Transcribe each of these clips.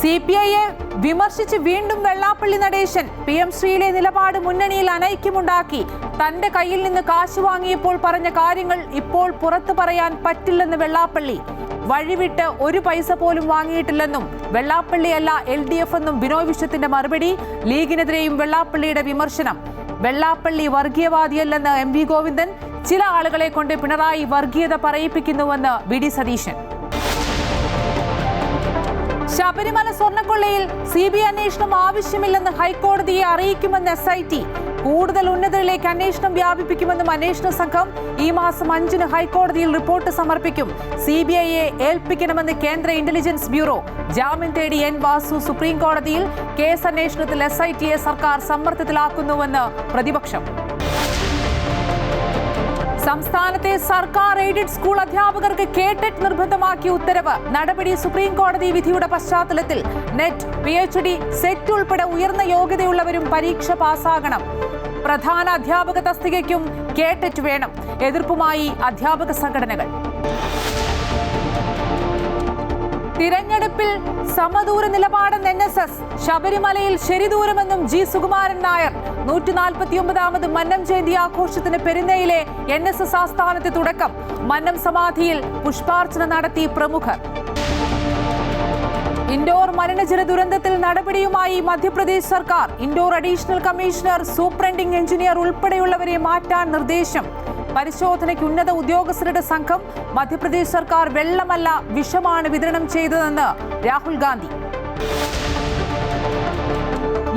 സിപിഐയെ വിമർശിച്ച് വീണ്ടും വെള്ളാപ്പള്ളി നടേശൻ PM ശ്രീയിലെ നിലപാട് മുന്നണിയിൽ അനൈക്യമുണ്ടാക്കി. തന്റെ കയ്യിൽ നിന്ന് കാശ് വാങ്ങിയപ്പോൾ പറഞ്ഞ കാര്യങ്ങൾ ഇപ്പോൾ പുറത്തു പറയാൻ പറ്റില്ലെന്ന് വെള്ളാപ്പള്ളി. വഴിവിട്ട് ഒരു പൈസ പോലും വാങ്ങിയിട്ടില്ലെന്നും വെള്ളാപ്പള്ളിയല്ല LDF എന്നും ബിനോയ് വിശ്വത്തിന്റെ മറുപടി. ലീഗിനെതിരെയും വെള്ളാപ്പള്ളിയുടെ വിമർശനം. വെള്ളാപ്പള്ളി വർഗീയവാദിയല്ലെന്ന് MV ഗോവിന്ദൻ. ചില ആളുകളെ കൊണ്ട് പിണറായി വർഗീയത പറയിപ്പിക്കുന്നുവെന്ന് VD സതീശൻ. ശബരിമല സ്വർണ്ണക്കൊള്ളയിൽ CBI അന്വേഷണം ആവശ്യമില്ലെന്ന് ഹൈക്കോടതിയെ അറിയിക്കുമെന്ന് SIT. കൂടുതൽ ഉന്നതരിലേക്ക് അന്വേഷണം വ്യാപിപ്പിക്കുമെന്നും അന്വേഷണ സംഘം ഈ മാസം 5-ന് ഹൈക്കോടതിയിൽ റിപ്പോർട്ട് സമർപ്പിക്കും. CBIയെ ഏൽപ്പിക്കണമെന്ന് കേന്ദ്ര ഇന്റലിജൻസ് ബ്യൂറോ. ജാമ്യം തേടി N വാസു സുപ്രീം കോടതിയിൽ. കേസ് അന്വേഷണത്തിൽ SITയെ സർക്കാർ സമ്മർദ്ദത്തിലാക്കുന്നുവെന്ന് പ്രതിപക്ഷം. സംസ്ഥാനത്തെ സർക്കാർ എയ്ഡഡ് സ്കൂൾ അധ്യാപകർക്ക് KTET നിർബന്ധമാക്കിയ ഉത്തരവ്. നടപടി സുപ്രീം കോടതി വിധിയുടെ പശ്ചാത്തലത്തിൽ NET, PhD, SET ഉൾപ്പെടെ ഉയർന്ന യോഗ്യതയുള്ളവരും പരീക്ഷ പാസ്സാകണം. പ്രധാന അധ്യാപക തസ്തികയ്ക്കും KTET വേണം. എതിർപ്പുമായി അധ്യാപക സംഘടനകൾ. തിരഞ്ഞെടുപ്പിൽ സമദൂര നിലപാടെന്ന് NSS. ശബരിമലയിൽ ശരിദൂരമെന്നും G സുകുമാരൻ നായർ. 149ാമത് മന്നം ജയന്തി ആഘോഷത്തിന് പെരുന്നയിലെ NSS ആസ്ഥാനത്ത് തുടക്കം. മന്നം സമാധിയിൽ പുഷ്പാർച്ചന നടത്തി പ്രമുഖർ. ഇൻഡോർ മലിനജല ദുരന്തത്തിൽ നടപടിയുമായി മധ്യപ്രദേശ് സർക്കാർ. Indoor additional commissioner, superintending engineer ഉൾപ്പെടെയുള്ളവരെ മാറ്റാൻ നിർദ്ദേശം. പരിശോധനയ്ക്ക് ഉന്നത ഉദ്യോഗസ്ഥരുടെ സംഘം. മധ്യപ്രദേശ് സർക്കാർ വെള്ളമല്ല വിഷമാണ് വിതരണം ചെയ്തതെന്ന് രാഹുൽ ഗാന്ധി.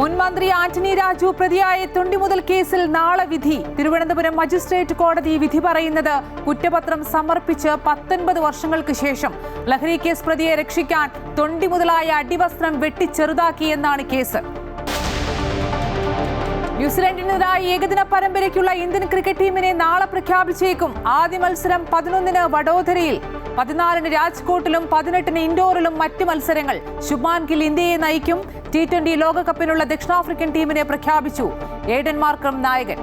മുൻ മന്ത്രി ആന്റണി രാജു പ്രതിയായ തൊണ്ടിമുതൽ കേസിൽ നാളെ വിധി. തിരുവനന്തപുരം മജിസ്ട്രേറ്റ് കോടതി വിധി പറയുന്നത് കുറ്റപത്രം സമർപ്പിച്ച് 19 വർഷങ്ങൾക്ക് ശേഷം. ലഹരി കേസ് പ്രതിയെ രക്ഷിക്കാൻ തൊണ്ടിമുതലായ അടിവസ്ത്രം വെട്ടിച്ചെറുതാക്കിയെന്നാണ് കേസ്. ന്യൂസിലൻഡിനെതിരായ ഏകദിന പരമ്പരയ്ക്കുള്ള ഇന്ത്യൻ ക്രിക്കറ്റ് ടീമിനെ നാളെ പ്രഖ്യാപിച്ചേക്കും. ആദ്യ മത്സരം 11-ന് വഡോദരയിൽ, 14-ന് രാജ്കോട്ടിലും 18-ന് ഇൻഡോറിലും മറ്റ് മത്സരങ്ങൾ. ശുഭ്മാൻ ഗിൽ ഇന്ത്യയെ നയിക്കും. T20 ലോകകപ്പിനുള്ള ദക്ഷിണാഫ്രിക്കൻ ടീമിനെ പ്രഖ്യാപിച്ചു. ഏഡൻ മാർക്രം നായകൻ.